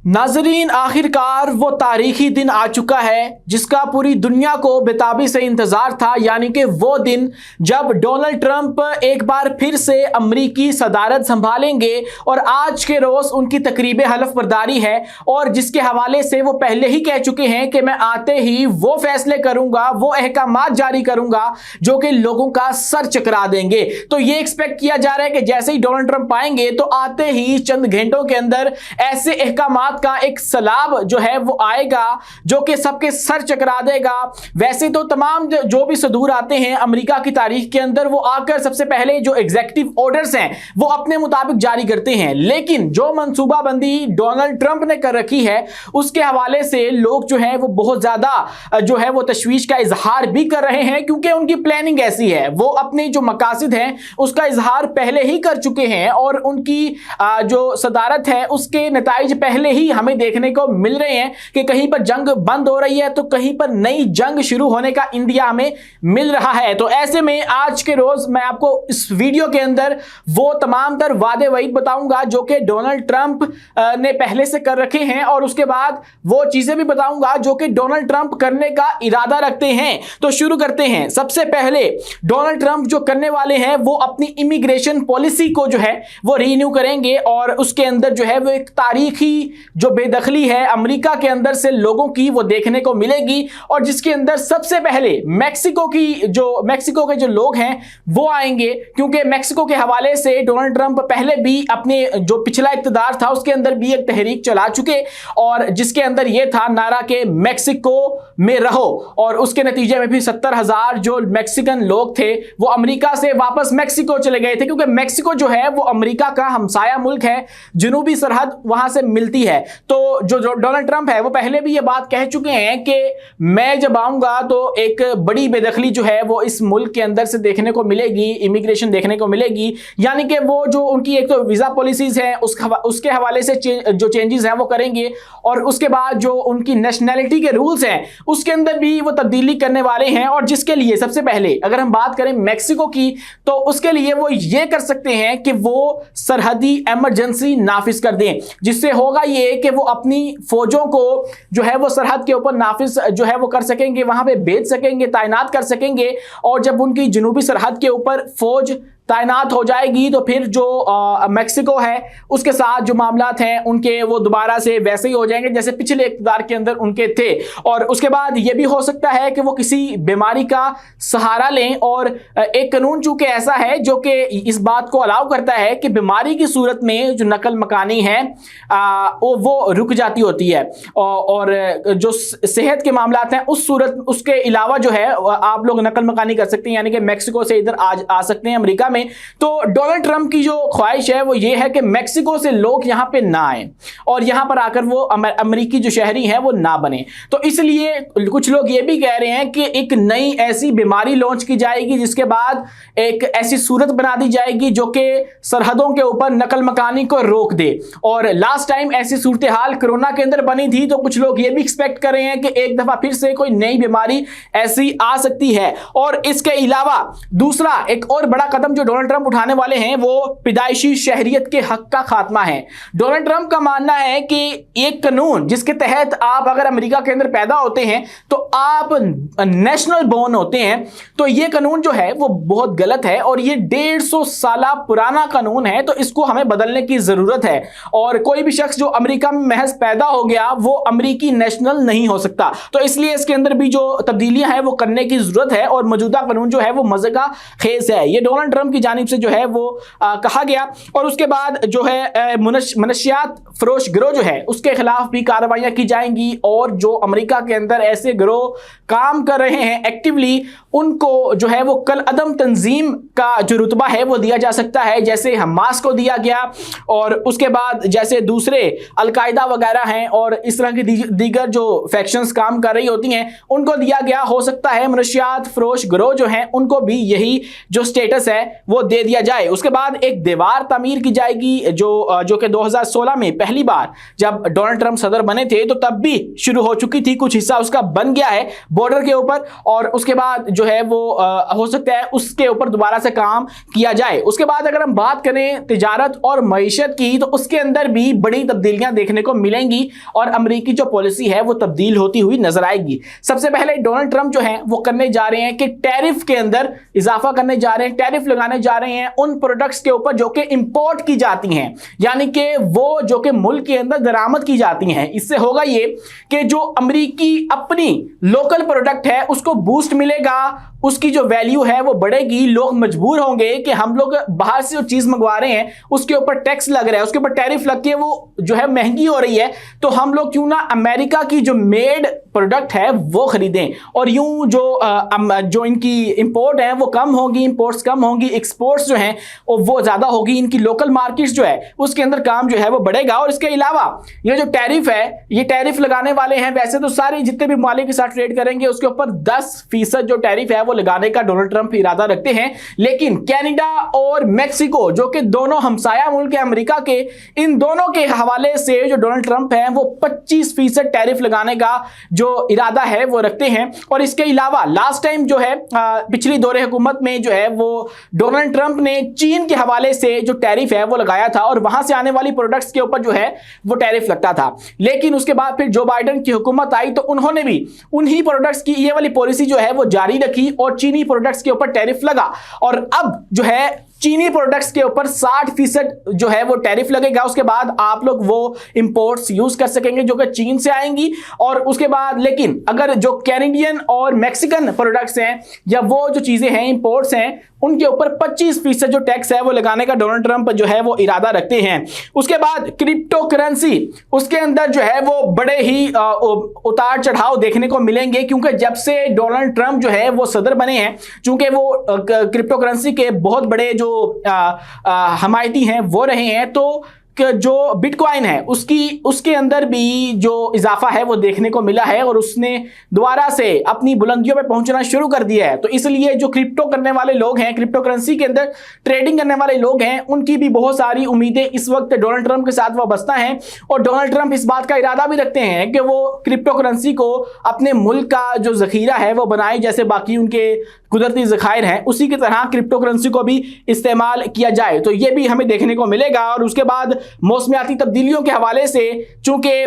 नाजरीन, आखिरकार वो तारीखी दिन आ चुका है जिसका पूरी दुनिया को बेताबी से इंतजार था, यानी कि वो दिन जब डोनाल्ड ट्रंप एक बार फिर से अमरीकी सदारत संभालेंगे। और आज के रोज उनकी तकरीब हलफ बर्दारी है और जिसके हवाले से वो पहले ही कह चुके हैं कि मैं आते ही वो फैसले करूंगा, वो अहकामात जारी करूंगा जो कि लोगों का सर चकरा देंगे। तो ये एक्सपेक्ट किया जा रहा है कि जैसे ही डोनाल्ड ट्रंप आएंगे तो आते ही चंद घंटों के अंदर ऐसे अहकामात का एक सलाब जो है वो आएगा जो कि सबके सर चकरा देगा। वैसे तो तमाम जो भी सदूर आते हैं अमेरिका की तारीख के अंदर, वो आकर सबसे पहले जो एग्जीक्यूटिव ऑर्डर्स हैं वो अपने मुताबिक जारी करते हैं, लेकिन जो मंसूबाबंदी डोनाल्ड ट्रंप ने कर रखी है उसके हवाले से लोग जो है वो बहुत ज्यादा जो है वो तशवीश का इजहार भी कर रहे हैं, क्योंकि उनकी प्लानिंग ऐसी है, वो अपनी जो मकासद हैं उसका इजहार पहले ही कर चुके हैं और उनकी जो सदारत है उसके नताइज पहले ही हमें देखने को मिल रहे हैं कि कहीं पर जंग बंद हो रही है तो कहीं पर नई जंग शुरू होने का इंडिया हमें मिल रहा है। तो ऐसे में आज के रोज मैं आपको इस वीडियो के अंदर वो तमाम तर वादे वईद बताऊंगा जो कि डोनाल्ड ट्रंप ने पहले से कर रखे हैं, और उसके बाद वो चीजें भी बताऊंगा जो कि डोनाल्ड ट्रंप करने का इरादा रखते हैं। तो शुरू करते हैं। सबसे पहले डोनाल्ड ट्रंप जो करने वाले हैं वो अपनी इमिग्रेशन पॉलिसी को जो है वो रीन्यू करेंगे और उसके अंदर जो है वो एक तारीखी जो बेदखली है अमेरिका के अंदर से लोगों की वो देखने को मिलेगी, और जिसके अंदर सबसे पहले मेक्सिको के जो लोग हैं वो आएंगे, क्योंकि मेक्सिको के हवाले से डोनाल्ड ट्रंप पहले भी अपने जो पिछला इक़्तिदार था उसके अंदर भी एक तहरीक चला चुके और जिसके अंदर ये था नारा के मेक्सिको में रहो, और उसके नतीजे में भी 70,000 जो मैक्सिकन लोग थे वो अमेरिका से वापस मेक्सिको चले गए थे, क्योंकि मेक्सिको जो है वो अमेरिका का हमसाया मुल्क है, जनूबी सरहद वहां से मिलती है। तो जो डोनाल्ड ट्रंप है वो पहले भी ये बात कह चुके हैं कि मैं जब आऊंगा तो एक बड़ी बेदखली जो है वो इस मुल्क के अंदर से देखने को मिलेगी, इमिग्रेशन देखने को मिलेगी, यानी कि वो जो उनकी एक तो वीजा पॉलिसीज है उसके हवाले से जो चेंजेस हैं वो करेंगे, और उसके बाद जो उनकी नेशनैलिटी के रूल्स हैं उसके अंदर भी वो तब्दीली करने वाले हैं। और जिसके लिए सबसे पहले अगर हम बात करें मेक्सिको की तो उसके लिए वो ये कर सकते हैं कि वो सरहदी इमरजेंसी नाफिज कर दें, जिससे होगा ये कि वो अपनी फौजों को जो है वो सरहद के ऊपर नाफिज जो है वो कर सकेंगे, वहां पे भेज सकेंगे, तायनात कर सकेंगे। और जब उनकी जनूबी सरहद के ऊपर फौज तायनात हो जाएगी तो फिर जो मेक्सिको है उसके साथ जो मामलात हैं उनके वो दोबारा से वैसे ही हो जाएंगे जैसे पिछले इक़्तिदार के अंदर उनके थे। और उसके बाद ये भी हो सकता है कि वो किसी बीमारी का सहारा लें, और एक कानून चूंकि ऐसा है जो कि इस बात को अलाउ करता है कि बीमारी की सूरत में जो नकल मकानी है वो रुक जाती होती है, और जो सेहत के मामलात हैं उस सूरत उसके अलावा जो है आप लोग नकल मकानी कर सकते हैं, यानी कि मेक्सिको से इधर आ सकते हैं अमेरिका में। तो डोनाल्ड ट्रंप की जो ख्वाहिश है वो ये है कि मेक्सिको से लोग यहां पे ना आए और यहां पर आकर वो अमेरिकी जो शहरी हैं वो ना बने। तो इसलिए कुछ लोग ये भी कह रहे हैं कि एक नई ऐसी बीमारी लॉन्च की जाएगी जिसके बाद एक ऐसी सूरत बना दी जाएगी जो कि सरहदों के ऊपर नकल मकानी को रोक दे। और लास्ट टाइम ऐसी सूरत हाल कोरोना के अंदर बनी थी, तो कुछ लोग ये भी एक्सपेक्ट कर रहे हैं कि एक दफा फिर से कोई नई बीमारी ऐसी आ सकती है। और इसके अलावा दूसरा एक और बड़ा कदम जो डोनाल्ड ट्रंप उठाने वाले हैं वो पैदाइशी शहरियत के हक का खात्मा है। डोनाल्ड ट्रंप का मानना है कि एक कानून जिसके तहत आप अगर अमेरिका के अंदर पैदा होते हैं तो आप नेशनल बोर्न होते हैं, तो ये कानून जो है वो बहुत गलत है और ये 150 साल पुराना कानून है, तो इसको हमें बदलने की जरूरत है। और कोई भी शख्स जो अमेरिका में महज पैदा हो गया वो अमेरिकी नेशनल नहीं हो सकता, तो इसलिए इसके अंदर भी जो तब्दीलियां हैं वो करने की जरूरत है। और मौजूदा कानून जो है वो मजे का खेज है, ये डोनाल्ड ट्रंप की जानिब से जो है वो कहा गया। और उसके बाद जो है मनशियात फरोश गिरोह जो है उसके खिलाफ भी कार्रवाइयां की जाएंगी, और जो अमेरिका के अंदर ऐसे गिरोह काम कर रहे हैं एक्टिवली उनको जो है वो कल अदम तंजीम का जो रुतबा है वो दिया जा सकता है, जैसे हमास को दिया गया, और उसके बाद जैसे दूसरे अलकायदा वगैरह हैं और इस तरह की दीगर जो फैक्शंस काम कर रही होती हैं उनको दिया गया। हो सकता है मनशियात फरोश गिरोह जो हैं उनको भी यही जो स्टेटस है वो दे दिया जाए। उसके बाद एक दीवार तामीर की जाएगी जो कि 2016 में पहली बार जब डोनाल्ड ट्रंप सदर बने थे तो तब भी शुरू हो चुकी थी, कुछ हिस्सा उसका बन गया है बॉर्डर के ऊपर, और उसके बाद जो है वो हो सकता है उसके ऊपर दोबारा से काम किया जाए। उसके बाद अगर हम बात करें तिजारत और मईशत की तो उसके अंदर भी बड़ी तब्दीलियां देखने को मिलेंगी और अमेरिकी जो पॉलिसी है वो तब्दील होती हुई नजर आएगी। सबसे पहले डोनाल्ड ट्रंप जो है वो करने जा रहे हैं कि टैरिफ के अंदर इजाफा करने जा रहे हैं, टैरिफ लगाने जा रहे हैं उन प्रोडक्ट्स के ऊपर जो कि इंपोर्ट की जाती हैं, यानी कि वो जो कि मुल्क के अंदर दरामद की जाती हैं। इससे होगा ये कि जो अमेरिकी अपनी लोकल प्रोडक्ट है उसको बूस्ट मिलेगा, उसकी जो वैल्यू है वो बढ़ेगी। लोग मजबूर होंगे कि हम लोग बाहर से जो चीज मंगवा रहे हैं उसके ऊपर टैक्स लग रहा है, उसके ऊपर टैरिफ लग के वो जो है महंगी हो रही है, तो हम लोग क्यों ना अमेरिका की जो मेड प्रोडक्ट है वो खरीदें, और यूं जो इनकी इंपोर्ट है वो कम होगी, इंपोर्ट्स कम होंगी, एक्सपोर्ट्स जो हैं वो ज्यादा होगी, इनकी लोकल मार्केट्स जो है उसके अंदर काम जो है वो बढ़ेगा। और इसके अलावा ये जो टैरिफ है, ये टैरिफ लगाने वाले हैं, वैसे तो सारे जितने भी मालिक के साथ ट्रेड करेंगे उसके ऊपर 10% जो टैरिफ है वो लगाने का डोनाल्ड ट्रंप इरादा रखते हैं, लेकिन कनाडा और मेक्सिको जो कि दोनों हमसाया मुल्क है अमेरिका के, इन दोनों के हवाले से जो डोनाल्ड ट्रंप है वो 25% टैरिफ लगाने का जो इरादा है वो रखते हैं। और इसके अलावा लास्ट टाइम जो है पिछली दौरे हुकूमत में जो है वो डोनाल्ड ट्रंप ने चीन के हवाले से जो टैरिफ है वो लगाया था और वहां से आने वाली प्रोडक्ट्स के ऊपर जो है वो टैरिफ लगता था, लेकिन उसके बाद फिर जो बाइडेन की हुकूमत आई तो उन्होंने भी उन्हीं प्रोडक्ट्स की ये वाली पॉलिसी जो है वो जारी रखी और चीनी प्रोडक्ट्स के ऊपर टैरिफ लगा, और अब जो है चीनी प्रोडक्ट्स के ऊपर 60% जो है वो टैरिफ लगेगा। उसके बाद आप लोग वो इंपोर्ट्स यूज कर सकेंगे जो कि चीन से आएंगी, और उसके बाद लेकिन अगर जो कैनेडियन और मैक्सिकन प्रोडक्ट्स हैं या वो जो चीजें हैं इंपोर्ट्स हैं उनके ऊपर 25% जो टैक्स है वो लगाने का डोनाल्ड ट्रंप जो है वो इरादा रखते हैं। उसके बाद क्रिप्टो करेंसी, उसके अंदर जो है वो बड़े ही उतार चढ़ाव देखने को मिलेंगे, क्योंकि जब से डोनाल्ड ट्रंप जो है वो सदर बने हैं, चूंकि वो क्रिप्टो करेंसी के बहुत बड़े जो हमायती हैं वो रहे हैं, तो जो बिटकॉइन है उसके अंदर भी जो इजाफा है वो देखने को मिला है और उसने दोबारा से अपनी बुलंदियों पे पहुंचना शुरू कर दिया है। तो इसलिए जो क्रिप्टो करने वाले लोग हैं, क्रिप्टो करेंसी के अंदर ट्रेडिंग करने वाले लोग हैं, उनकी भी बहुत सारी उम्मीदें इस वक्त डोनाल्ड ट्रंप के साथ वाबस्ता हैं, और डोनाल्ड ट्रंप इस बात का इरादा भी रखते हैं कि वो क्रिप्टो करेंसी को अपने मुल्क का जो जखीरा है वो बनाए, जैसे बाकी उनके कुदरती ज़खायर हैं उसी की तरह क्रिप्टो करेंसी को भी इस्तेमाल किया जाए, तो ये भी हमें देखने को मिलेगा। और उसके बाद मौसमियाती तब्दीलियों के हवाले से, चूंकि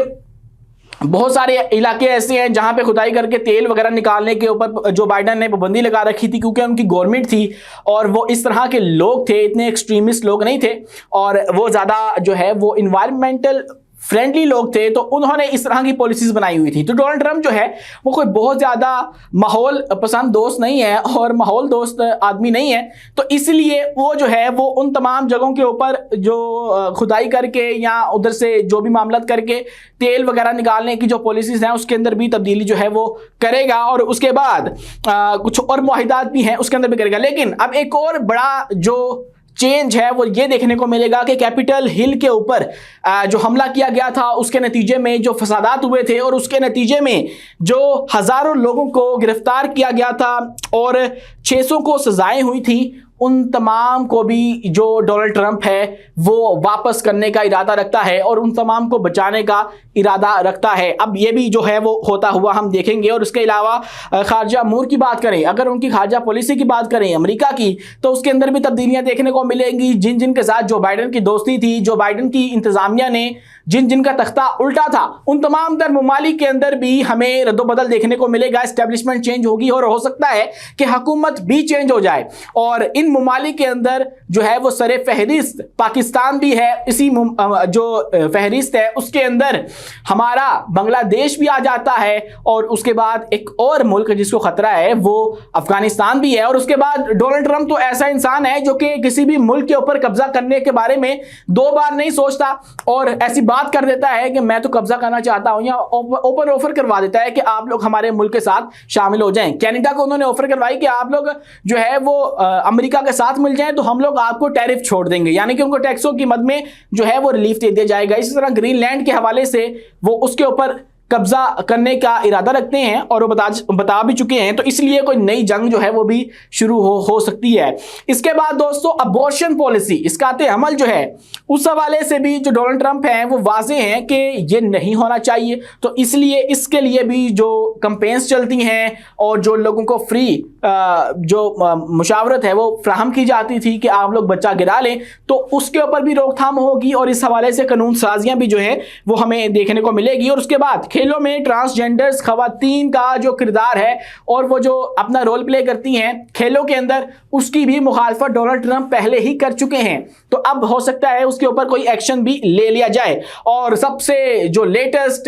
बहुत सारे इलाके ऐसे हैं जहां पे खुदाई करके तेल वगैरह निकालने के ऊपर जो बाइडेन ने पाबंदी लगा रखी थी, क्योंकि उनकी गवर्नमेंट थी और वो इस तरह के लोग थे, इतने एक्सट्रीमिस्ट लोग नहीं थे और वो ज़्यादा जो है वो इन्वायरमेंटल फ्रेंडली लोग थे, तो उन्होंने इस तरह की पॉलिसीज बनाई हुई थी। तो डोनाल्ड ट्रंप जो है वो कोई बहुत ज़्यादा माहौल पसंद दोस्त नहीं है और माहौल दोस्त आदमी नहीं है, तो इसलिए वो जो है वो उन तमाम जगहों के ऊपर जो खुदाई करके या उधर से जो भी मामलत करके तेल वगैरह निकालने की जो पॉलिसीज हैं उसके अंदर भी तब्दीली जो है वो करेगा, और उसके बाद कुछ और मुआहिदात भी हैं उसके अंदर भी करेगा। लेकिन अब एक और बड़ा जो चेंज है वो ये देखने को मिलेगा कि कैपिटल हिल के ऊपर जो हमला किया गया था उसके नतीजे में जो फसादात हुए थे और उसके नतीजे में जो हज़ारों लोगों को गिरफ्तार किया गया था और 600 को सजाएं हुई थी, उन तमाम को भी जो डोनाल्ड ट्रंप है वो वापस करने का इरादा रखता है और उन तमाम को बचाने का इरादा रखता है। अब ये भी जो है वो होता हुआ हम देखेंगे। और इसके अलावा खारजा अमूर की बात करें, अगर उनकी खारजा पॉलिसी की बात करें अमेरिका की, तो उसके अंदर भी तब्दीलियां देखने को मिलेंगी। जिन जिन के साथ जो बाइडेन की दोस्ती थी, जो बाइडेन की इंतजामिया ने जिन जिन का तख्ता उल्टा था, उन तमाम तर ममालिक के अंदर भी हमें रद्दोबदल देखने को मिलेगा, एस्टेब्लिशमेंट चेंज होगी और हो सकता है कि हुकूमत भी चेंज हो जाए। और इन ममालिक के अंदर जो है वो सरे फहरिस्त पाकिस्तान भी है, इसी जो फहरिस्त है उसके अंदर हमारा बांग्लादेश भी आ जाता है, और उसके बाद एक और मुल्क जिसको खतरा है वो अफगानिस्तान भी है। और उसके बाद डोनाल्ड ट्रंप तो ऐसा इंसान है जो कि किसी भी मुल्क के ऊपर कब्जा करने के बारे में 2 बार नहीं सोचता और ऐसी बात कर देता है कि मैं तो कब्जा करना चाहता हूं, या ओपन ऑफर करवा देता है कि आप लोग हमारे मुल्क के साथ शामिल हो जाएं। कनाडा को उन्होंने ऑफर करवाई कि आप लोग जो है वो अमेरिका के साथ मिल जाएं तो हम लोग आपको टैरिफ छोड़ देंगे, यानी कि उनको टैक्सों की मद में जो है वो रिलीफ दे दिया जाएगा। इसी तरह ग्रीनलैंड के हवाले से वो उसके ऊपर कब्जा करने का इरादा रखते हैं और वो बता भी चुके हैं, तो इसलिए कोई नई जंग जो है वो भी शुरू हो सकती है। इसके बाद दोस्तों अबॉर्शन पॉलिसी, इसका अमल जो है उस हवाले से भी जो डोनाल्ड ट्रंप हैं वो वाजे हैं कि ये नहीं होना चाहिए। तो इसलिए इसके लिए भी जो कंपेन्स चलती हैं और जो लोगों को फ्री जो मुशावरत है वो फ्राहम की जाती थी कि आप लोग बच्चा गिरा लें, तो उसके ऊपर भी रोकथाम होगी और इस हवाले से कानून साजियां भी जो है वो हमें देखने को मिलेगी। और उसके बाद खेलों में ट्रांसजेंडर्स खवातीन का जो किरदार है और वो जो अपना रोल प्ले करती हैं खेलों के अंदर, उसकी भी मुखालफत डोनाल्ड ट्रंप पहले ही कर चुके हैं। तो अब हो सकता है उसके ऊपर कोई एक्शन भी ले लिया जाए। और सबसे जो लेटेस्ट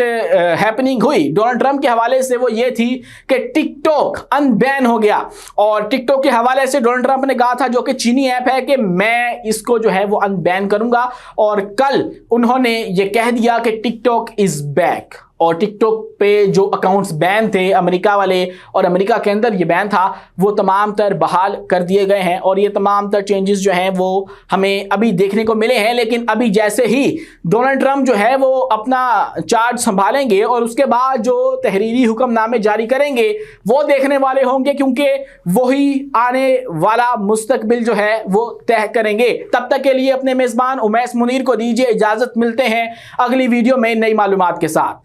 हैपनिंग हुई डोनाल्ड ट्रंप के हवाले से वो ये थी कि टिकटॉक अनबैन हो गया। और टिकटॉक के हवाले से डोनाल्ड ट्रंप ने कहा था, जो कि चीनी ऐप है, कि मैं इसको जो है वो अनबैन करूंगा। और कल उन्होंने ये कह दिया कि टिकटॉक इज बैक। और टिकटॉक पे जो अकाउंट्स बैन थे अमेरिका वाले, और अमेरिका के अंदर ये बैन था, वो तमाम तर बहाल कर दिए गए हैं। और ये तमाम तर चेंजेस जो हैं वो हमें अभी देखने को मिले हैं। लेकिन अभी जैसे ही डोनाल्ड ट्रंप जो है वो अपना चार्ज संभालेंगे और उसके बाद जो तहरीरी हुक्मनामे जारी करेंगे वो देखने वाले होंगे, क्योंकि वही आने वाला मुस्तकबिल जो है वो तय करेंगे। तब तक के लिए अपने मेज़बान उमैस मुनीर को दीजिए इजाज़त। मिलते हैं अगली वीडियो में नई मालूमात के साथ।